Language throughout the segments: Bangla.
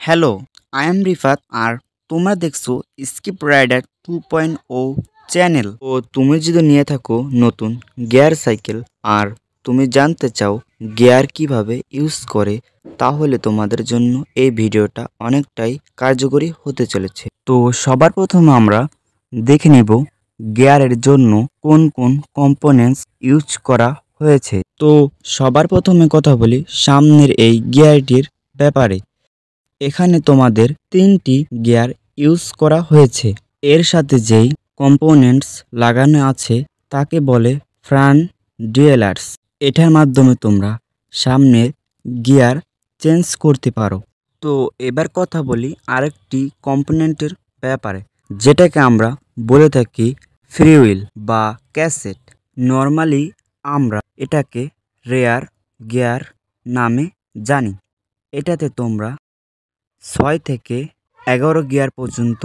হ্যালো, আই এম রিফাত আর তোমরা দেখছো স্কিপ রাইডার 2.0 চ্যানেল। ও তুমি যদি নিয়ে থাকো নতুন গিয়ার সাইকেল আর তুমি জানতে চাও গিয়ার কিভাবে ইউজ করে, তাহলে তোমাদের জন্য এই ভিডিওটা অনেকটাই কার্যকরী হতে চলেছে। তো সবার প্রথমে আমরা দেখে নিব গিয়ারের জন্য কোন কোন কম্পোনেন্টস ইউজ করা হয়েছে। তো সবার প্রথমে কথা বলি সামনের এই গিয়ারটির ব্যাপারে। এখানে তোমাদের 3টি গিয়ার ইউজ করা হয়েছে। এর সাথে যেই কম্পোনেন্টস লাগানো আছে তাকে বলে ফ্রন্ট ডিওলার্স। এটার মাধ্যমে তোমরা সামনের গিয়ার চেঞ্জ করতে পারো। তো এবার কথা বলি আরেকটি কম্পোনেন্টের ব্যাপারে, যেটাকে আমরা বলে থাকি ফ্রি হুইল বা ক্যাসেট। নর্মালি আমরা এটাকে রেয়ার গিয়ার নামে জানি। এটাতে তোমরা 6 থেকে 11 গিয়ার পর্যন্ত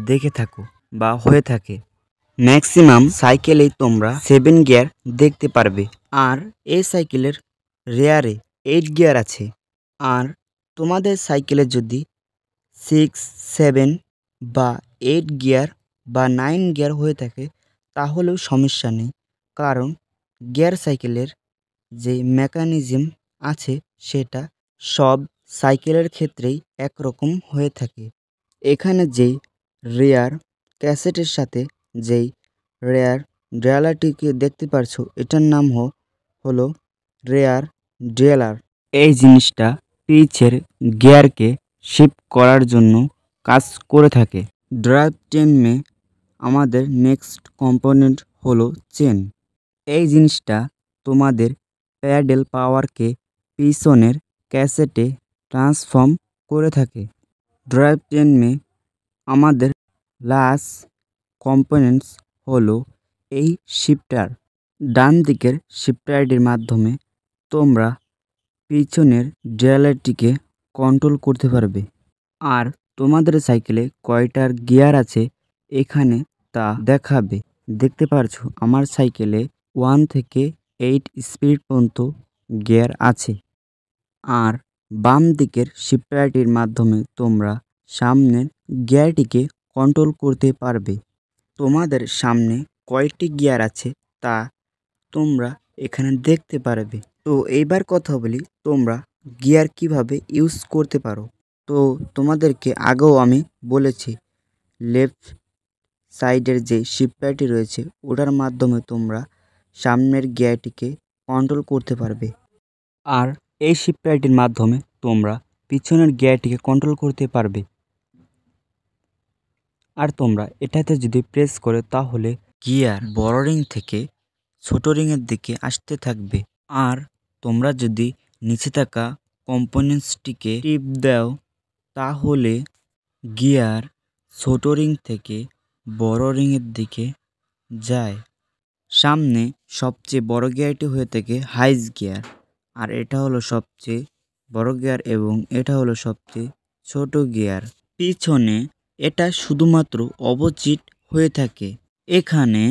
দেখে থাকো বা হয়ে থাকে। ম্যাক্সিমাম সাইকেলেই তোমরা 7 গিয়ার দেখতে পারবে। আর এই সাইকেলের রেয়ারে 8 গিয়ার আছে। আর তোমাদের সাইকেলে যদি 6, 7 বা 8 গিয়ার বা 9 গিয়ার হয়ে থাকে তাহলেও সমস্যা নেই, কারণ গিয়ার সাইকেলের যে মেকানিজম আছে সেটা সব সাইকেলের ক্ষেত্রেই একরকম হয়ে থাকে। এখানে যেই রেয়ার ক্যাসেটের সাথে যেই রেয়ার ড্রালারটিকে দেখতে পারছো, এটার নাম হলো রেয়ার ড্রেলার। এই জিনিসটা পিচের গিয়ারকে শিফট করার জন্য কাজ করে থাকে। ড্রাইভ চেইনে আমাদের নেক্সট কম্পোনেন্ট হলো চেন। এই জিনিসটা তোমাদের প্যাডেল পাওয়ারকে পিছনের ক্যাসেটে ট্রান্সফর্ম করে থাকে। ড্রাইভ চেইনে আমাদের লাস্ট কম্পোনেন্টস হলো এই শিফটার। ডান দিকের শিফটারটির মাধ্যমে তোমরা পিছনের ড্রালারটিকে কন্ট্রোল করতে পারবে। আর তোমাদের সাইকেলে কয়টার গিয়ার আছে এখানে তা দেখাবে। দেখতে পারছো আমার সাইকেলে 1 থেকে 8 স্পিড পর্যন্ত গিয়ার আছে। আর বাম দিকের শিফটারটির মাধ্যমে তোমরা সামনের গিয়ারটিকে কন্ট্রোল করতে পারবে। তোমাদের সামনে কয়টি গিয়ার আছে তা তোমরা এখানে দেখতে পারবে। তো এইবার কথা বলি তোমরা গিয়ার কিভাবে ইউজ করতে পারো। তো তোমাদেরকে আগেও আমি বলেছি, লেফট সাইডের যে শিফটারটি রয়েছে ওটার মাধ্যমে তোমরা সামনের গিয়ারটিকে কন্ট্রোল করতে পারবে। আর এই শিফটারটির মাধ্যমে তোমরা পিছনের গিয়ারটিকে কন্ট্রোল করতে পারবে। আর তোমরা এটাতে যদি প্রেস করে তাহলে গিয়ার বড় রিং থেকে ছোট রিংয়ের দিকে আসতে থাকবে। আর তোমরা যদি নিচে থাকা কম্পোনেন্টসটিকে টিপ দাও তাহলে গিয়ার ছোট রিং থেকে বড় রিংয়ের দিকে যায়। সামনে সবচেয়ে বড় গিয়ারটি হয়ে থাকে হাইস গিয়ার, আর এটা হলো সবচেয়ে বড় গিয়ার এবং এটা হলো সবচেয়ে ছোট গিয়ার। পিছনে এটা শুধুমাত্র অপোজিট হয়ে থাকে। এখানে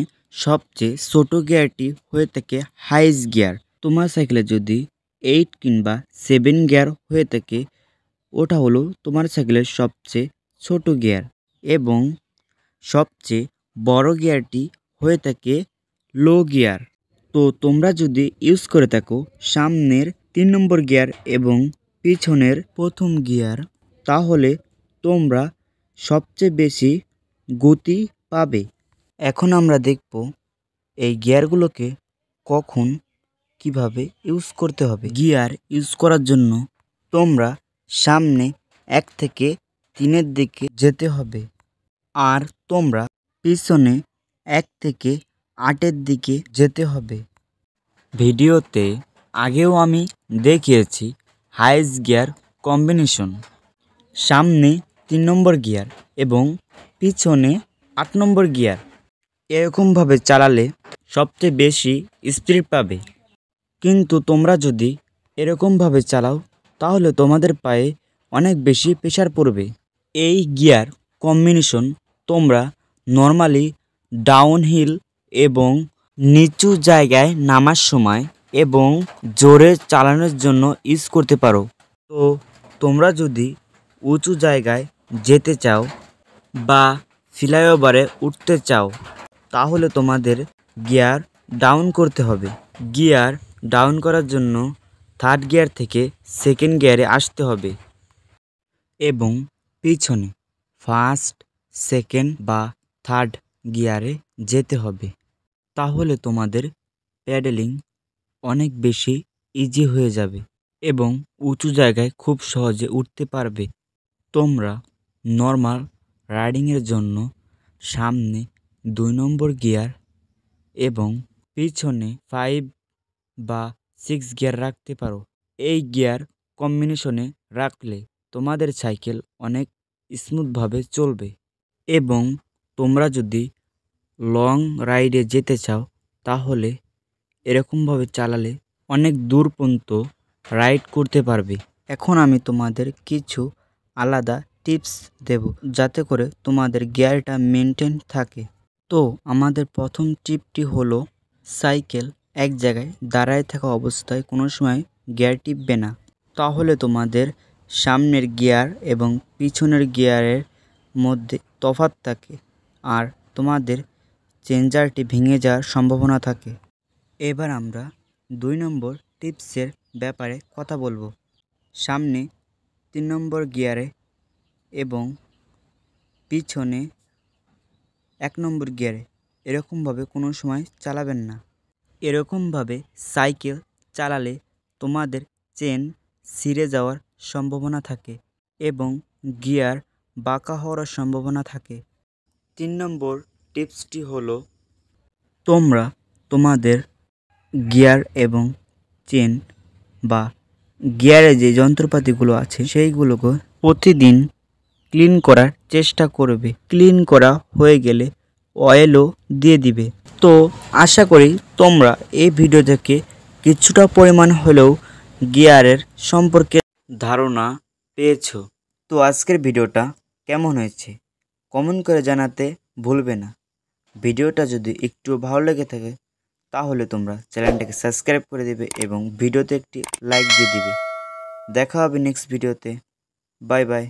সবচেয়ে ছোট গিয়ারটি হয়ে থাকে হাইস গিয়ার। তোমার সাইকেলে যদি 8 কিংবা 7 গিয়ার হয়ে থাকে ওটা হলো তোমার সাইকেলের সবচেয়ে ছোট গিয়ার। এবং সবচেয়ে বড় গিয়ারটি হয়ে থাকে লো গিয়ার। তো তোমরা যদি ইউজ করে থাকো সামনের 3 নম্বর গিয়ার এবং পিছনের প্রথম গিয়ার, তাহলে তোমরা সবচেয়ে বেশি গতি পাবে। এখন আমরা দেখব এই গিয়ারগুলোকে কখন কিভাবে ইউজ করতে হবে। গিয়ার ইউজ করার জন্য তোমরা সামনে 1 থেকে 3-এর দিকে যেতে হবে। আর তোমরা পিছনে 1 থেকে 8-এর দিকে যেতে হবে। ভিডিওতে আগেও আমি দেখিয়েছি হাইস গিয়ার কম্বিনেশন। সামনে 3 নম্বর গিয়ার এবং পিছনে 8 নম্বর গিয়ার। এরকমভাবে চালালে সবচেয়ে বেশি স্পিড পাবে। কিন্তু তোমরা যদি এরকমভাবে চালাও তাহলে তোমাদের পায়ে অনেক বেশি প্রেশার পড়বে। এই গিয়ার কম্বিনেশন তোমরা নর্মালি ডাউনহিল এবং নিচু জায়গায় নামার সময় এবং জোরে চালানোর জন্য ইউজ করতে পারো। তো তোমরা যদি উঁচু জায়গায় যেতে চাও বা ফ্লাইওভারে উঠতে চাও তাহলে তোমাদের গিয়ার ডাউন করতে হবে। গিয়ার ডাউন করার জন্য থার্ড গিয়ার থেকে সেকেন্ড গিয়ারে আসতে হবে এবং পিছনে ফার্স্ট, সেকেন্ড বা থার্ড গিয়ারে যেতে হবে। তাহলে তোমাদের প্যাডেলিং অনেক বেশি ইজি হয়ে যাবে এবং উঁচু জায়গায় খুব সহজে উঠতে পারবে। তোমরা নর্মাল রাইডিংয়ের জন্য সামনে 2 নম্বর গিয়ার এবং পিছনে 5 বা 6 গিয়ার রাখতে পারো। এই গিয়ার কম্বিনেশনে রাখলে তোমাদের সাইকেল অনেক স্মুথভাবে চলবে এবং তোমরা যদি লং রাইডে যেতে চাও তাহলে এরকমভাবে চালালে অনেক দূর পর্যন্ত রাইড করতে পারবে। এখন আমি তোমাদের কিছু আলাদা টিপস দেব যাতে করে তোমাদের গিয়ারটা মেনটেন থাকে। তো আমাদের প্রথম টিপটি হলো সাইকেল এক জায়গায় দাঁড়ায় থাকা অবস্থায় কোনো সময় গিয়ার টিপবে না, তাহলে তোমাদের সামনের গিয়ার এবং পিছনের গিয়ারের মধ্যে তফাৎ থাকে আর তোমাদের চেঞ্জারটি ভেঙে যাওয়ার সম্ভাবনা থাকে। এবার আমরা 2 নম্বর টিপসের ব্যাপারে কথা বলবো। সামনে 3 নম্বর গিয়ারে এবং পিছনে 1 নম্বর গিয়ারে এরকমভাবে কোনো সময় চালাবেন না। এরকমভাবে সাইকেল চালালে তোমাদের চেন ছিঁড়ে যাওয়ার সম্ভাবনা থাকে এবং গিয়ার বাঁকা হওয়ার সম্ভাবনা থাকে। 3 নম্বর টিপসটি হলো তোমরা তোমাদের গিয়ার এবং চেন বা গিয়ারে যে যন্ত্রপাতিগুলো আছে সেইগুলোকে প্রতিদিন ক্লিন করার চেষ্টা করবে। ক্লিন করা হয়ে গেলে অয়েলও দিয়ে দিবে। তো আশা করি তোমরা এই ভিডিও থেকে কিছুটা পরিমাণ হলেও গিয়ারের সম্পর্কে ধারণা পেয়েছো। তো আজকের ভিডিওটা কেমন হয়েছে কমেন্ট করে জানাতে ভুলবে না। ভিডিওটা যদি একটু ভালো লেগে থাকে তাহলে তোমরা চ্যানেলটাকে সাবস্ক্রাইব করে দিবে এবং ভিডিওতে একটি লাইক দিয়ে দিবে। দেখা হবে নেক্সট ভিডিওতে। Bye bye.